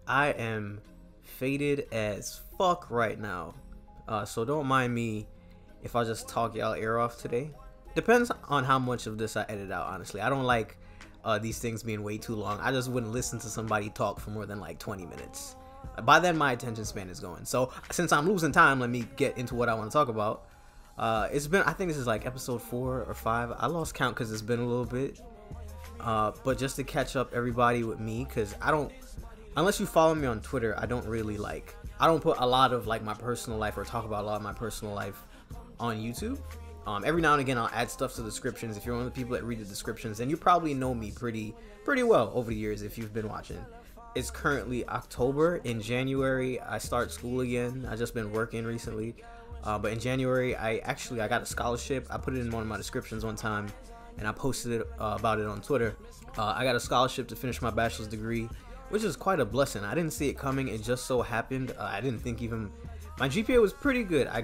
I am faded as fuck right now. So don't mind me if I just talk y'all ear off today. Depends on how much of this I edit out, honestly. I don't like these things being way too long. I just wouldn't listen to somebody talk for more than like 20 minutes. By then my attention span is going. So since I'm losing time, let me get into what I want to talk about. It's been, I think this is like episode 4 or 5. I lost count because it's been a little bit. But just to catch up everybody with me, because I don't, unless you follow me on Twitter, I don't really like, I don't put a lot of like my personal life or talk about a lot of my personal life on YouTube. Every now and again I'll add stuff to the descriptions. If you're one of the people that read the descriptions, then you probably know me pretty well over the years if you've been watching. It's currently October. In January I start school again. I just been working recently, but in January I got a scholarship. I put it in one of my descriptions one time and I posted it about it on Twitter. I got a scholarship to finish my bachelor's degree, which is quite a blessing. I didn't see it coming. It just so happened. I didn't think even, my GPA was pretty good. I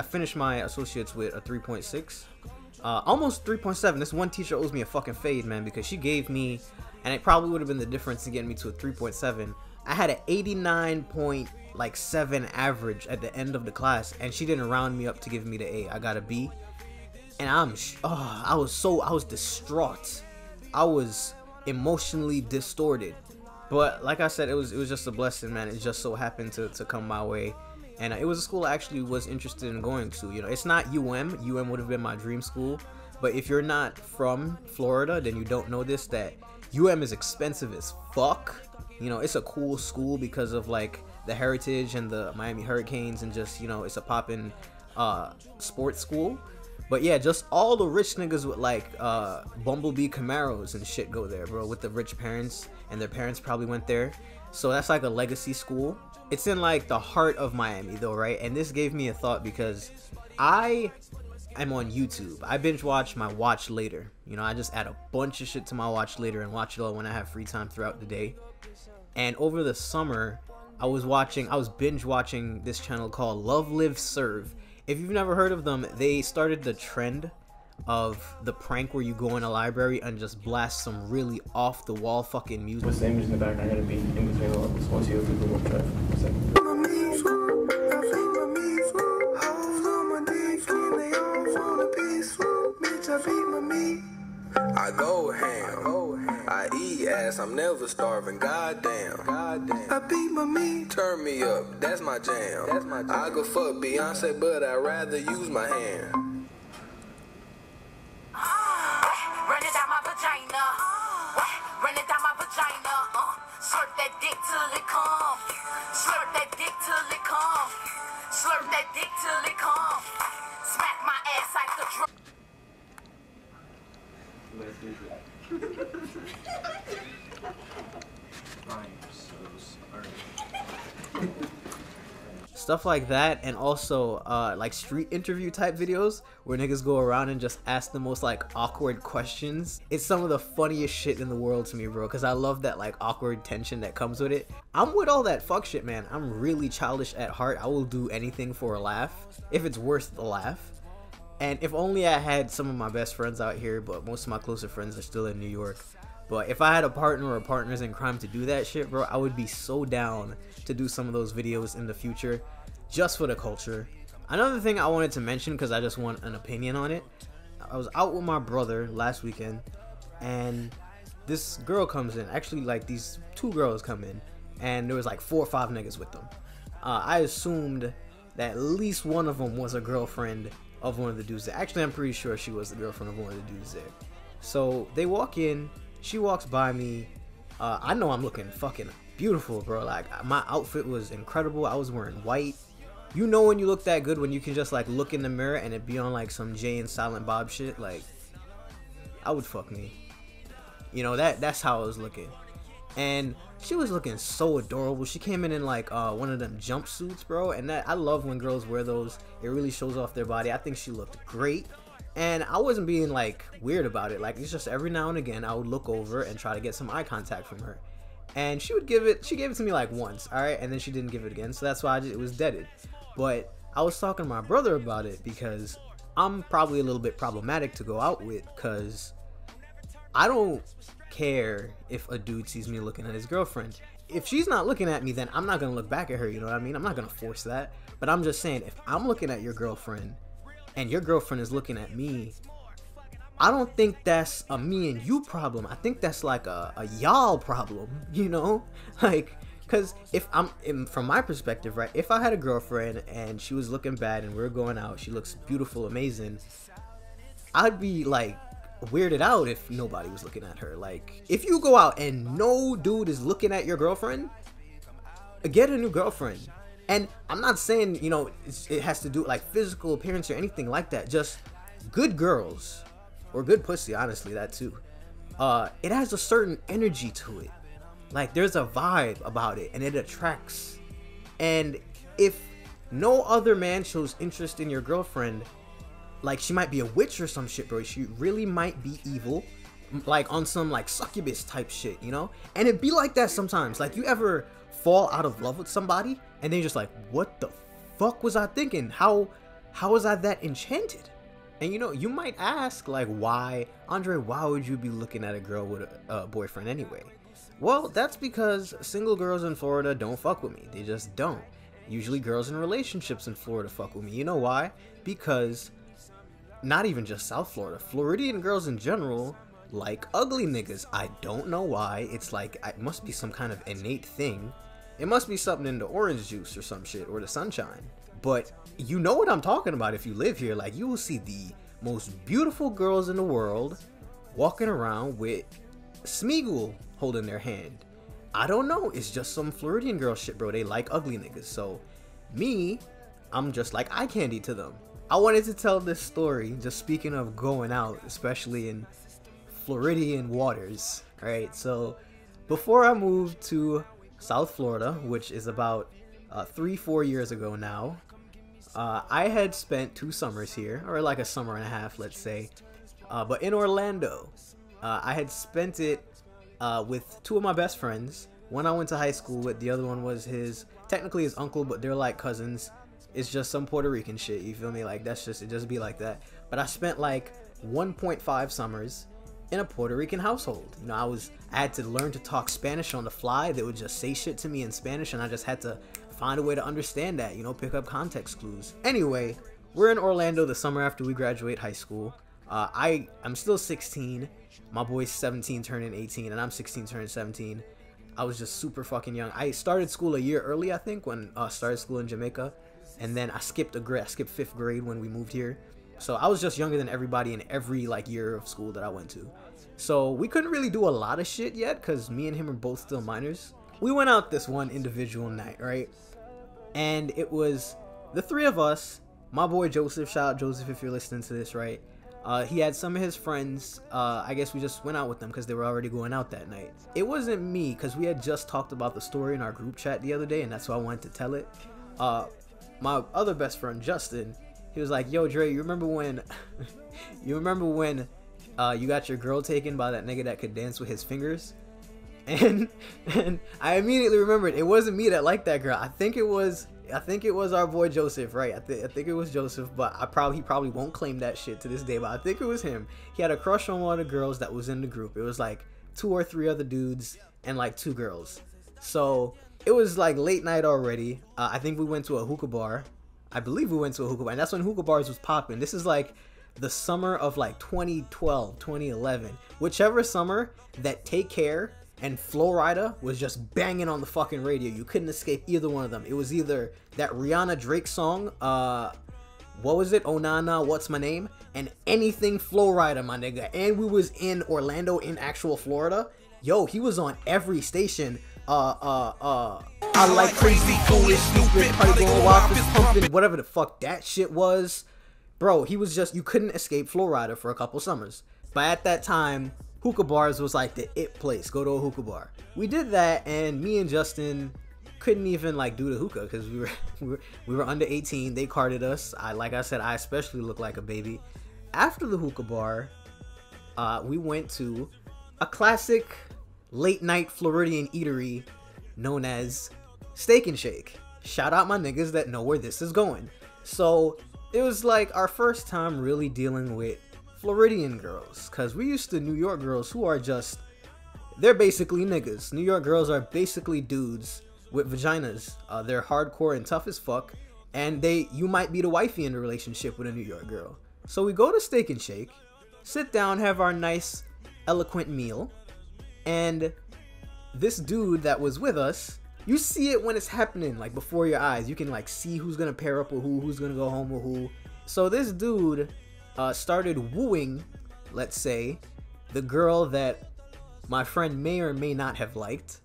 finished my associates with a 3.6, almost 3.7. This one teacher owes me a fucking fade, man, because she gave me, and it probably would have been the difference in getting me to a 3.7. I had an 89.7 average at the end of the class, and she didn't round me up to give me the A. I got a B, and I was distraught. I was emotionally distorted. But like I said, it was just a blessing, man. It just so happened to come my way. And it was a school I actually was interested in going to. You know, it's not UM. UM would have been my dream school. But if you're not from Florida, then you don't know this, that UM is expensive as fuck. You know, it's a cool school because of like the heritage and the Miami Hurricanes, and just, you know, it's a poppin' sports school. But yeah, just all the rich niggas with like Bumblebee Camaros and shit go there, bro, with the rich parents, and their parents probably went there. So that's like a legacy school. It's in like the heart of Miami though, right? And this gave me a thought because I am on YouTube. I binge watch my watch later. You know, I just add a bunch of shit to my watch later and watch it all when I have free time throughout the day. And over the summer, I was binge watching this channel called Love Live Serve. If you've never heard of them, they started the trend of the prank where you go in a library and just blast some really off the wall fucking music. What's the image in the back? I gotta be in between all this. Once you have the Google Drive. I go ham, I eat ass, I'm never starving, goddamn. I beat my meat, turn me up, that's my jam. I go fuck Beyonce, but I'd rather use my hand. Run it down my vagina, run it down my vagina, slurp that dick till it come, slurp that dick till it come, slurp that dick till it come, smack my ass like the drum. Stuff like that, and also like street interview type videos where niggas go around and just ask the most like awkward questions. It's some of the funniest shit in the world to me, bro, because I love that like awkward tension that comes with it. I'm with all that fuck shit, man. I'm really childish at heart. I will do anything for a laugh if it's worth the laugh. And if only I had some of my best friends out here, but most of my closer friends are still in New York. But if I had a partner or partners in crime to do that shit, bro, I would be so down to do some of those videos in the future, just for the culture. Another thing I wanted to mention, because I just want an opinion on it. I was out with my brother last weekend, and this girl comes in. Actually, like, these 2 girls come in, and there was like 4 or 5 niggas with them. I assumed that at least one of them was a girlfriend of one of the dudes there. Actually, I'm pretty sure she was the girlfriend of one of the dudes there. So they walk in, she walks by me. I know I'm looking fucking beautiful, bro. Like, my outfit was incredible. I was wearing white. You know when you look that good, when you can just like look in the mirror and it be on like some Jay and Silent Bob shit. Like, I would fuck me. You know, that's how I was looking. And she was looking so adorable. She came in like one of them jumpsuits, bro, and that, I love when girls wear those. It really shows off their body. I think she looked great, and I wasn't being like weird about it. Like, it's just every now and again I would look over and try to get some eye contact from her, and she gave it to me like once, all right, and then she didn't give it again, so that's why it was deaded. But I was talking to my brother about it because I'm probably a little bit problematic to go out with, because I don't care if a dude sees me looking at his girlfriend. if she's not looking at me, then I'm not gonna look back at her, you know what I mean? I'm not gonna force that. But I'm just saying, if I'm looking at your girlfriend and your girlfriend is looking at me, I don't think that's a me and you problem. I think that's like a y'all problem, you know? Like, because if from my perspective, right, if I had a girlfriend and she was looking bad and we were going out, she looks beautiful, amazing, I'd be like weirded out if nobody was looking at her. Like, if you go out and no dude is looking at your girlfriend, get a new girlfriend. And I'm not saying, you know, it has to do with like physical appearance or anything like that. Just good girls or good pussy, honestly, that too. It has a certain energy to it. Like, there's a vibe about it and it attracts. And if no other man shows interest in your girlfriend, like, she might be a witch or some shit, bro. She really might be evil, like on some like succubus type shit, you know? And it be like that sometimes. Like, you ever fall out of love with somebody and then you're just like, what the fuck was I thinking? How was I that enchanted? And you know, you might ask, like, why, Andre, why would you be looking at a girl with a boyfriend anyway? Well, that's because single girls in Florida don't fuck with me. They just don't. Usually girls in relationships in Florida fuck with me. You know why? Because not even just South Florida, Floridian girls in general like ugly niggas. I don't know why. It's like, it must be some kind of innate thing. It must be something in the orange juice or some shit, or the sunshine. But you know what I'm talking about if you live here. Like, you will see the most beautiful girls in the world walking around with Smeagol holding their hand. I don't know. It's just some Floridian girl shit, bro. They like ugly niggas. So me, I'm just like eye candy to them. I wanted to tell this story, just speaking of going out, especially in Floridian waters, right? So before I moved to South Florida, which is about 3-4 years ago now, I had spent 2 summers here, or like a summer and a half, let's say, but in Orlando. I had spent it with 2 of my best friends. One I went to high school with, the other one was technically his uncle, but they're like cousins. It's just some Puerto Rican shit, you feel me? Like, it just be like that. But I spent like 1.5 summers in a Puerto Rican household. You know, I had to learn to talk Spanish on the fly. They would just say shit to me in Spanish, and I just had to find a way to understand that, you know, pick up context clues. Anyway, we're in Orlando the summer after we graduate high school. I'm still 16. My boy's 17 turning 18, and I'm 16 turning 17. I was just super fucking young. I started school a year early, I think, when I started school in Jamaica. And then I skipped a grade. I skipped 5th grade when we moved here. So I was just younger than everybody in every like year of school that I went to. So we couldn't really do a lot of shit yet because me and him are both still minors. We went out this one individual night, right? And it was the 3 of us. My boy Joseph, shout out Joseph if you're listening to this, right? He had some of his friends. I guess we just went out with them because they were already going out that night. It wasn't me because we had just talked about the story in our group chat the other day, and that's why I wanted to tell it. My other best friend Justin, he was like, yo Dre, you remember when you got your girl taken by that nigga that could dance with his fingers? And I immediately remembered it wasn't me that liked that girl. I think it was our boy Joseph, right? I think it was Joseph, but he probably won't claim that shit to this day, but I think it was him. He had a crush on one of the girls that was in the group. It was like 2 or 3 other dudes and like 2 girls. So it was like late night already. I think we went to a hookah bar. I believe we went to a hookah bar, and that's when hookah bars was popping. This is like the summer of like 2012, 2011. Whichever summer that Take Care and Florida was just banging on the fucking radio. You couldn't escape either one of them. It was either that Rihanna Drake song, what was it? Oh Nah Nah, What's My Name? And anything Florida, my nigga. And we was in Orlando, in actual Florida. Yo, he was on every station. I like crazy, foolish, stupid, party going wild, fist pumping, whatever the fuck that shit was. Bro, he was just, you couldn't escape Florida for a couple summers. But at that time, hookah bars was like the it place. Go to a hookah bar. We did that, and me and Justin couldn't even like do the hookah because we were under 18. They carded us. Like I said, I especially looked like a baby. After the hookah bar, we went to a classic late night Floridian eatery known as Steak and Shake. Shout out my niggas that know where this is going. So it was like our first time really dealing with Floridian girls, because we used to New York girls who are just, they're basically niggas. New York girls are basically dudes with vaginas. They're hardcore and tough as fuck, and you might be the wifey in a relationship with a New York girl. So we go to Steak and Shake, sit down, have our nice, eloquent meal, and this dude that was with us, you see it when it's happening, like before your eyes. You can like see who's gonna pair up with who's gonna go home with who. So this dude started wooing, let's say, the girl that my friend may or may not have liked,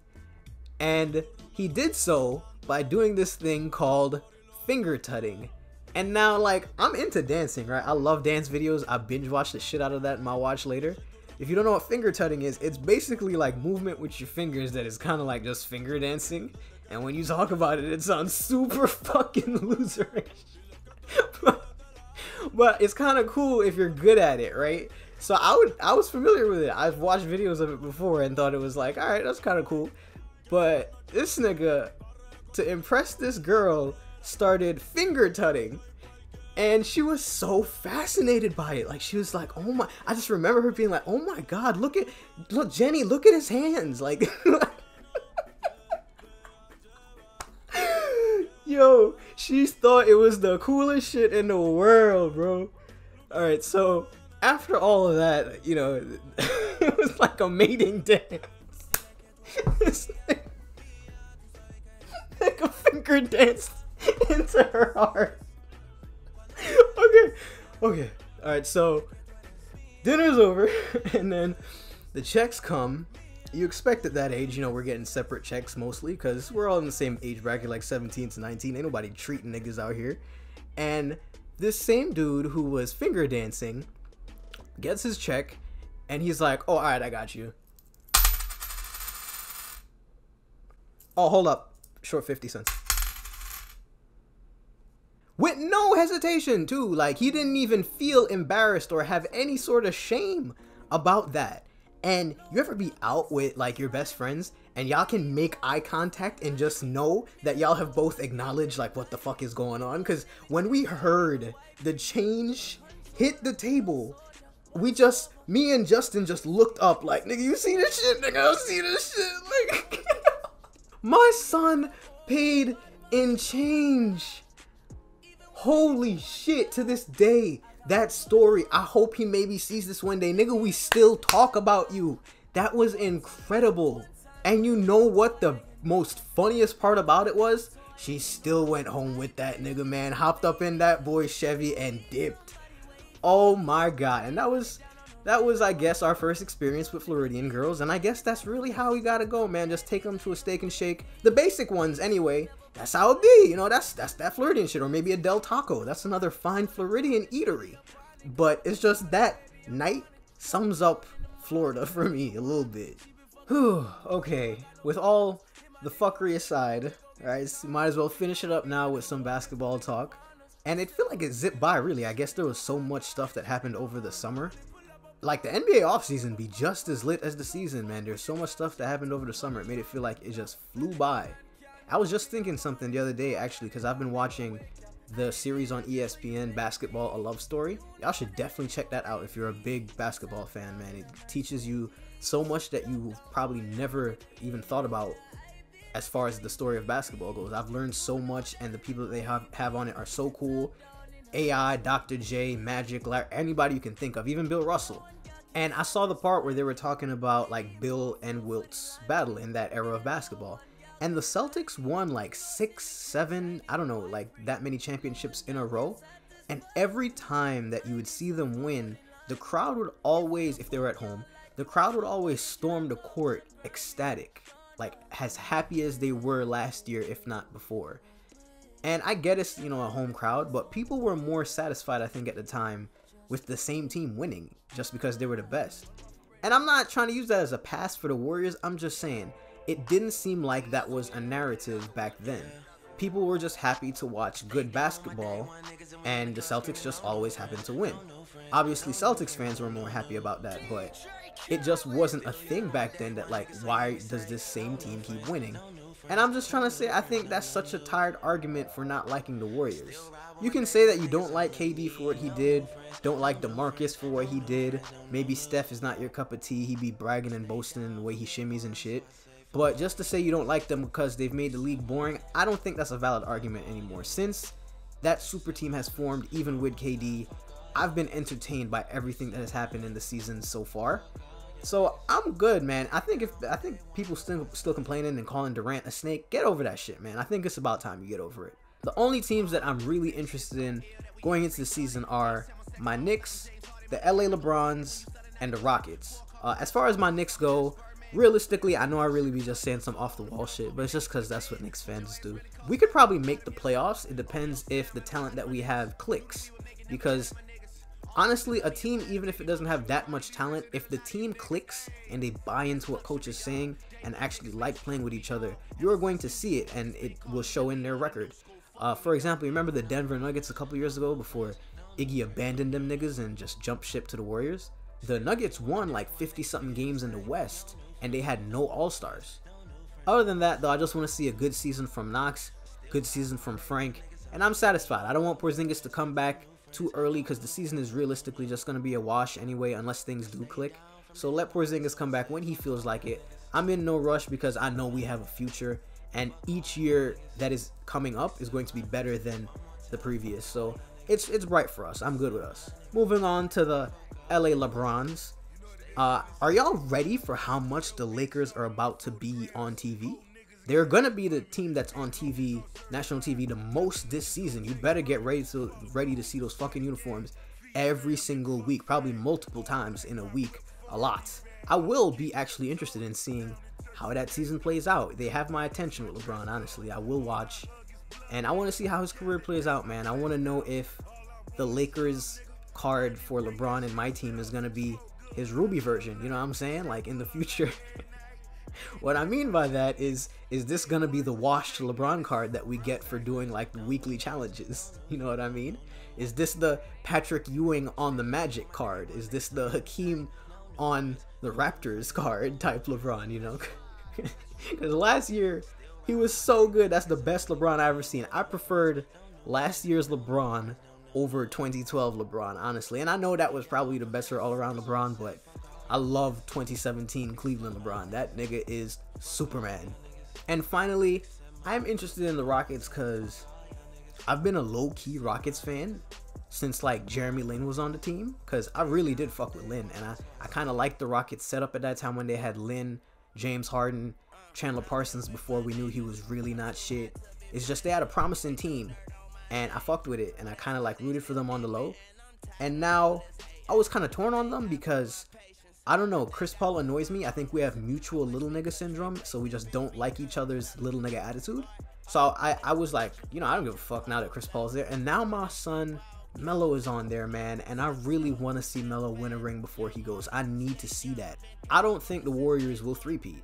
and he did so by doing this thing called finger tutting. And now, like, I'm into dancing, right? I love dance videos. I binge watch the shit out of that in my watch later. If you don't know what finger tutting is, it's basically like movement with your fingers that is kind of like just finger dancing. And when you talk about it, it sounds super fucking loserish. But it's kind of cool if you're good at it, right? So I was familiar with it. I've watched videos of it before and thought it was like, all right, that's kind of cool. But this nigga, to impress this girl, started finger tutting. And she was so fascinated by it. Like, she was like, oh my, I just remember her being like, oh my God, look Jenny, look at his hands. Like, yo, she thought it was the coolest shit in the world, bro. All right, so after all of that, you know, it was like a mating dance. This nigga finger danced into her heart. Okay. All right, so dinner's over, and then the checks come. You expect at that age, you know, we're getting separate checks mostly because we're all in the same age bracket, like 17 to 19. Ain't nobody treating niggas out here. And this same dude who was finger dancing gets his check, and he's like, oh, all right, I got you. Oh, hold up. Short 50 cents. With no hesitation, too. Like, he didn't even feel embarrassed or have any sort of shame about that. And you ever be out with, like, your best friends and y'all can make eye contact and just know that y'all have both acknowledged, like, what the fuck is going on? Because when we heard the change hit the table, me and Justin just looked up like, nigga, you see this shit? Nigga, I see this shit. Like, my son paid in change. Holy shit, to this day, that story, I hope he maybe sees this one day. Nigga, we still talk about you. That was incredible. And you know what the most funniest part about it was? She still went home with that nigga, man. Hopped up in that boy's Chevy and dipped. Oh my God. And that was, I guess, our first experience with Floridian girls. And I guess that's really how we gotta go, man. Just take them to a Steak and Shake. The basic ones, anyway. That's how it be, you know, that's that Floridian shit. Or maybe a Del Taco. That's another fine Floridian eatery. But it's just that night sums up Florida for me a little bit. Whew, okay. With all the fuckery aside, right, might as well finish it up now with some basketball talk. And it feel like it zipped by, really. I guess there was so much stuff that happened over the summer. Like, the NBA offseason be just as lit as the season, man. There's so much stuff that happened over the summer. It made it feel like it just flew by. I was just thinking something the other day, actually, because I've been watching the series on ESPN, Basketball, A Love Story. Y'all should definitely check that out if you're a big basketball fan, man. It teaches you so much that you probably never even thought about as far as the story of basketball goes. I've learned so much, and the people that they have on it are so cool. AI, Dr. J, Magic, Larry, anybody you can think of, even Bill Russell. And I saw the part where they were talking about, like, Bill and Wilt's battle in that era of basketball. And the Celtics won like 6, 7, I don't know, like that many championships in a row. And every time that you would see them win, the crowd would always, if they were at home, the crowd would always storm the court ecstatic. Like as happy as they were last year, if not before. And I get it's, you know, a home crowd, but people were more satisfied, I think, at the time with the same team winning just because they were the best. And I'm not trying to use that as a pass for the Warriors. I'm just saying, it didn't seem like that was a narrative back then. People were just happy to watch good basketball, and the Celtics just always happened to win. Obviously, Celtics fans were more happy about that, but it just wasn't a thing back then that, like, why does this same team keep winning? And I'm just trying to say, I think that's such a tired argument for not liking the Warriors. You can say that you don't like KD for what he did, don't like DeMarcus for what he did, maybe Steph is not your cup of tea, he be bragging and boasting in the way he shimmies and shit. But just to say you don't like them because they've made the league boring, I don't think that's a valid argument anymore. Since that super team has formed, even with KD, I've been entertained by everything that has happened in the season so far. So I'm good, man. I think people still complaining and calling Durant a snake, get over that shit, man. I think it's about time you get over it. The only teams that I'm really interested in going into the season are my Knicks, the LA LeBrons, and the Rockets. As far as my Knicks go, realistically, I know I really be just saying some off the wall shit, but it's just because that's what Knicks fans do. We could probably make the playoffs. It depends if the talent that we have clicks. Because honestly, a team, even if it doesn't have that much talent, if the team clicks and they buy into what coach is saying and actually like playing with each other, you're going to see it and it will show in their record. For example, you remember the Denver Nuggets a couple years ago before Iggy abandoned them niggas and just jumped ship to the Warriors? The Nuggets won like 50-something games in the West and they had no All-Stars. Other than that, though, I just want to see a good season from Knox, good season from Frank, and I'm satisfied. I don't want Porzingis to come back too early because the season is realistically just going to be a wash anyway unless things do click. So let Porzingis come back when he feels like it. I'm in no rush because I know we have a future and each year that is coming up is going to be better than the previous. So it's bright for us. I'm good with us. Moving on to the LA LeBrons. Are y'all ready for how much the Lakers are about to be on TV? They're gonna be the team that's on TV, national TV, the most this season. You better get ready to see those fucking uniforms every single week, probably multiple times in a week, a lot. I will be actually interested in seeing how that season plays out. They have my attention with LeBron, honestly. I will watch, and I want to see how his career plays out, man. I want to know if the Lakers card for LeBron in my team is gonna be his Ruby version. You know what I'm saying? Like in the future. What I mean by that is this gonna be the washed LeBron card that we get for doing like the weekly challenges? You know what I mean? Is this the Patrick Ewing on the Magic card? Is this the Hakeem on the Raptors card type LeBron, you know? Because last year he was so good. That's the best LeBron I ever seen. I preferred last year's LeBron over 2012 LeBron, honestly. And I know that was probably the best all-around LeBron, but I love 2017 Cleveland LeBron. That nigga is Superman. And finally, I'm interested in the Rockets because I've been a low-key Rockets fan since like Jeremy Lin was on the team, because I really did fuck with Lin, and I kind of liked the Rockets setup at that time when they had Lin, James Harden, Chandler Parsons before we knew he was really not shit. It's just they had a promising team and I fucked with it and I kind of like rooted for them on the low. And now I was kind of torn on them because I don't know, Chris Paul annoys me. I think we have mutual little nigga syndrome, so we just don't like each other's little nigga attitude. So I was like, you know, I don't give a fuck now that Chris Paul's there. And now my son Melo is on there, man, and I really want to see Melo win a ring before he goes. I need to see that. I don't think the Warriors will three-peat.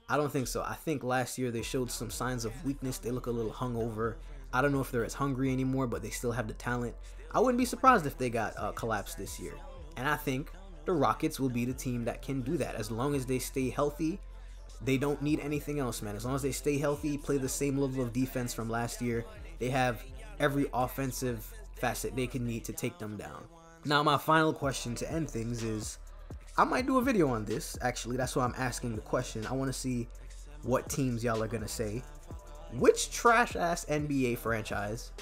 I don't think so. I think last year they showed some signs of weakness. They look a little hungover. I don't know if they're as hungry anymore, but they still have the talent. I wouldn't be surprised if they got collapsed this year. And I think the Rockets will be the team that can do that. As long as they stay healthy, they don't need anything else, man. As long as they stay healthy, play the same level of defense from last year, they have every offensive facet they can need to take them down. Now, my final question to end things is, I might do a video on this, actually. That's why I'm asking the question. I want to see what teams y'all are going to say. Which trash-ass NBA franchise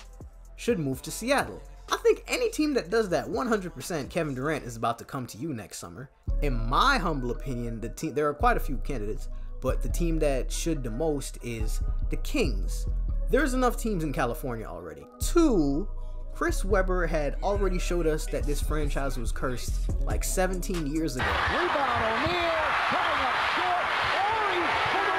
should move to Seattle? I think any team that does that, 100%, Kevin Durant is about to come to you next summer. In my humble opinion, there are quite a few candidates, but the team that should the most is the Kings. There's enough teams in California already. 2, Chris Webber had already showed us that this franchise was cursed like 17 years ago. Rebound O'Neal, coming up short, Ori for the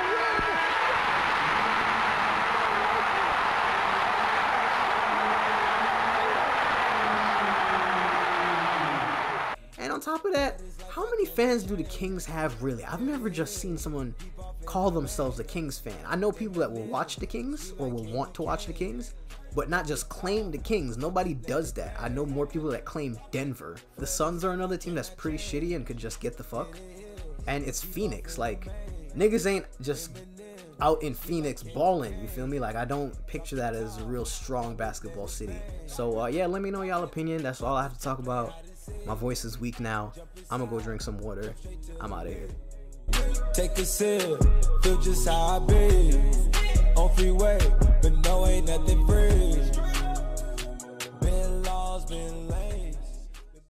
win! And on top of that, how many fans do the Kings have really? I've never just seen someone call themselves a Kings fan. I know people that will watch the Kings or will want to watch the Kings, but not just claim the Kings. Nobody does that. I know more people that claim Denver. The Suns are another team that's pretty shitty and could just get the fuck. And it's Phoenix. Like, niggas ain't just out in Phoenix balling, you feel me? Like, I don't picture that as a real strong basketball city. So yeah, let me know y'all opinion. That's all I have to talk about. My voice is weak now. I'm gonna go drink some water. I'm out of here. Take a sip, feel just how I be on freeway.